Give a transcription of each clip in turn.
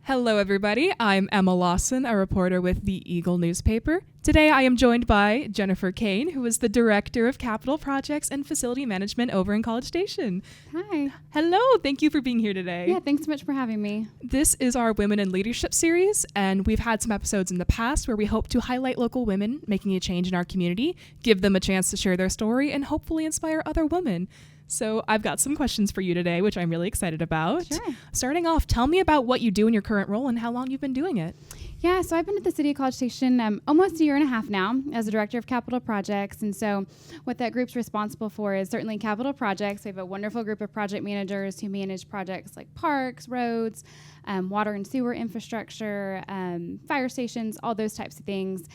Hello, everybody. I'm Emma Lawson, a reporter with the Eagle newspaper. Today, I am joined by Jennifer Cain, who is the Director of Capital Projects and Facility Management over in College Station. Hi. Hello. Thank you for being here today. Yeah, thanks so much for having me. This is our Women in Leadership series, and we've had some episodes in the past where we hope to highlight local women making a change in our community, give them a chance to share their story, and hopefully inspire other women. So I've got some questions for you today, which I'm really excited about. Sure. Starting off, tell me about what you do in your current role and how long you've been doing it. Yeah, so I've been at the City of College Station almost a year and a half now as a Director of Capital Projects. And so what that group's responsible for is certainly capital projects. We have a wonderful group of project managers who manage projects like parks, roads, water and sewer infrastructure, fire stations, all those types of things.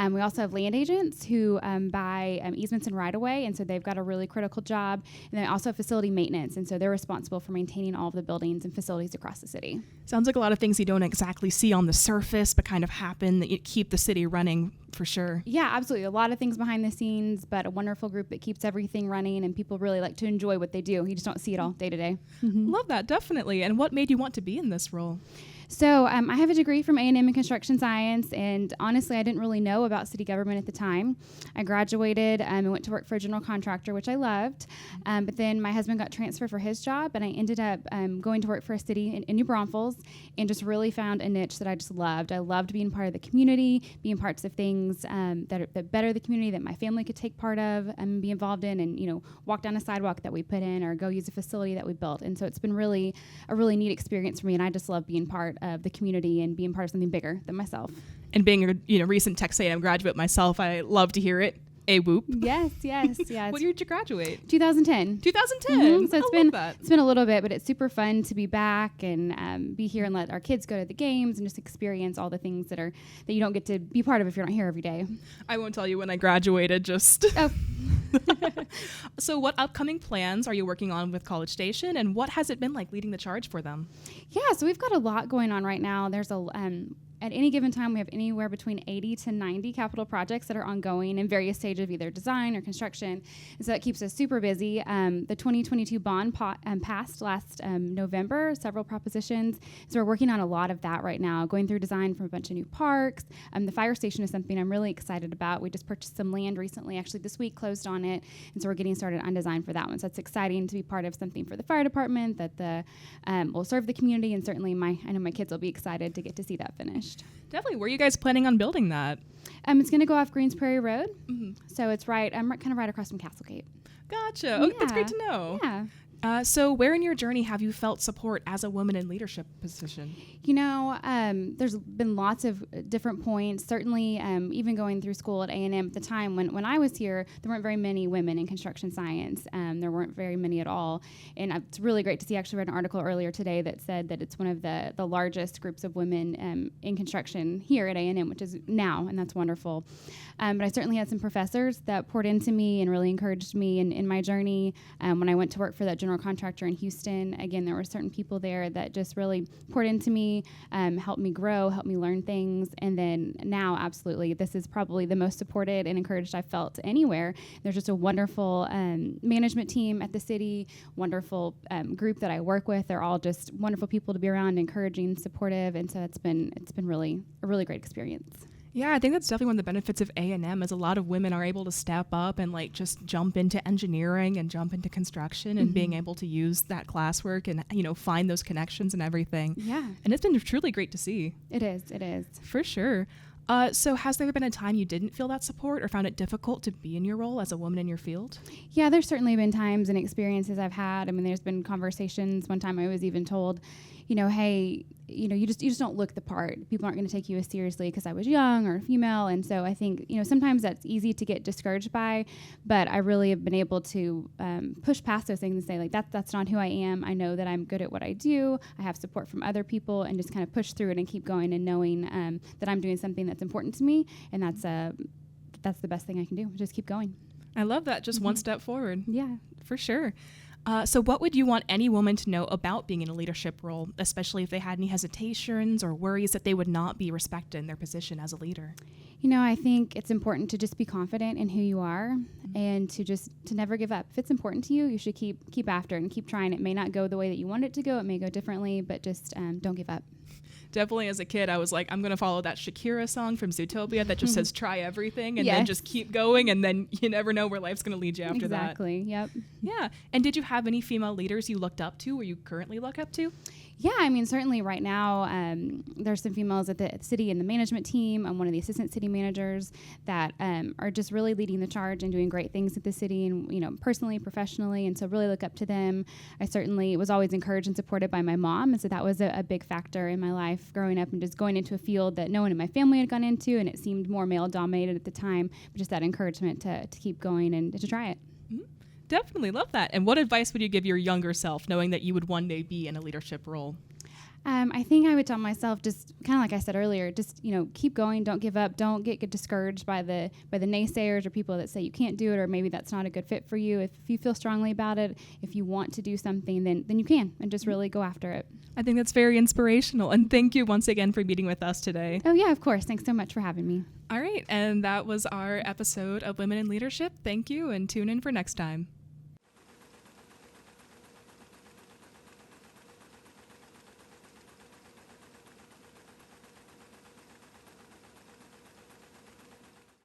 We also have land agents who buy easements and right-of-way, and so they've got a really critical job. And then also have facility maintenance, and so they're responsible for maintaining all of the buildings and facilities across the city. Sounds like a lot of things you don't exactly see on the surface, but kind of happen that you keep the city running for sure. Yeah, absolutely. A lot of things behind the scenes, but a wonderful group that keeps everything running, and people really like to enjoy what they do. You just don't see it all day to day. Love that, definitely. And what made you want to be in this role? So I have a degree from A&M in construction science, and honestly, I didn't really know about city government at the time. I graduated and went to work for a general contractor, which I loved, but then my husband got transferred for his job, and I ended up going to work for a city in New Braunfels, and just really found a niche that I just loved. I loved being part of the community, being parts of things that better the community, that my family could take part of and be involved in, and walk down a sidewalk that we put in or go use a facility that we built. And so it's been really a really neat experience for me, and I just love being part of the community and being part of something bigger than myself. And being a recent Texas A&M graduate myself, I love to hear it. A whoop. Yes. Yeah. What year did you graduate? 2010. 2010. So it's been a little bit, but it's super fun to be back and be here and let our kids go to the games and just experience all the things that you don't get to be part of if you're not here every day. I won't tell you when I graduated, just... Oh. So what upcoming plans are you working on with College Station, and what has it been like leading the charge for them? Yeah, so we've got a lot going on right now. There's at any given time, we have anywhere between 80 to 90 capital projects that are ongoing in various stages of either design or construction. And so that keeps us super busy. The 2022 bond passed last November, several propositions. So we're working on a lot of that right now, going through design from a bunch of new parks. The fire station is something I'm really excited about. We just purchased some land recently, actually this week, closed on it. And so we're getting started on design for that one. So it's exciting to be part of something for the fire department that will serve the community. And certainly I know my kids will be excited to get to see that finished. Definitely. Where are you guys planning on building that? It's going to go off Greens Prairie Road. So it's kind of right across from Castlegate. Gotcha. Oh, that's great to know. Yeah. So where in your journey have you felt support as a woman in leadership position? There's been lots of different points. Certainly, even going through school at A&M at the time when I was here, there weren't very many women in construction science. There weren't very many at all. And it's really great to see. I actually read an article earlier today that said that it's one of the largest groups of women in construction here at A&M, which is now, and that's wonderful. But I certainly had some professors that poured into me and really encouraged me in my journey. When I went to work for that general contractor in Houston, again, there were certain people there that just really poured into me, helped me grow, helped me learn things. And then now, absolutely, this is probably the most supported and encouraged I've felt anywhere. There's just a wonderful management team at the city, wonderful group that I work with. They're all just wonderful people to be around, encouraging, supportive. And so it's been really a really great experience. Yeah, I think that's definitely one of the benefits of A&M is a lot of women are able to step up and just jump into engineering and jump into construction and being able to use that classwork and, find those connections and everything. Yeah. And it's been truly great to see. It is. For sure. So has there been a time you didn't feel that support or found it difficult to be in your role as a woman in your field? Yeah, there's certainly been times and experiences I've had. I mean, there's been conversations. One time I was even told, hey, you just don't look the part. People aren't going to take you as seriously because I was young or female. And so I think, sometimes that's easy to get discouraged by, but I really have been able to push past those things and say, that's not who I am. I know that I'm good at what I do. I have support from other people, and just kind of push through it and keep going and knowing that I'm doing something that's important to me. And that's the best thing I can do. Just keep going. I love that. Just one step forward. Yeah. For sure. So what would you want any woman to know about being in a leadership role, especially if they had any hesitations or worries that they would not be respected in their position as a leader? I think it's important to just be confident in who you are and to never give up. If it's important to you, you should keep after it and keep trying. It may not go the way that you want it to go. It may go differently, but just don't give up. Definitely as a kid, I was like, I'm going to follow that Shakira song from Zootopia that just says try everything and then just keep going. And then you never know where life's going to lead you after that. Exactly. Yep. Yeah. And did you have any female leaders you looked up to or you currently look up to? Yeah, I mean, certainly right now, there's some females at the city and the management team. I'm one of the assistant city managers that are just really leading the charge and doing great things at the city and, personally, professionally. And so really look up to them. I certainly was always encouraged and supported by my mom. And so that was a big factor in my life growing up and just going into a field that no one in my family had gone into. And it seemed more male dominated at the time, but just that encouragement to keep going and to try it. Definitely love that. And what advice would you give your younger self, knowing that you would one day be in a leadership role? I think I would tell myself, just kind of like I said earlier, just keep going, don't give up, don't get discouraged by the naysayers or people that say you can't do it or maybe that's not a good fit for you. If you feel strongly about it, if you want to do something, then you can, and just really go after it. I think that's very inspirational. And thank you once again for meeting with us today. Oh yeah, of course. Thanks so much for having me. All right, and that was our episode of Women in Leadership. Thank you, and tune in for next time.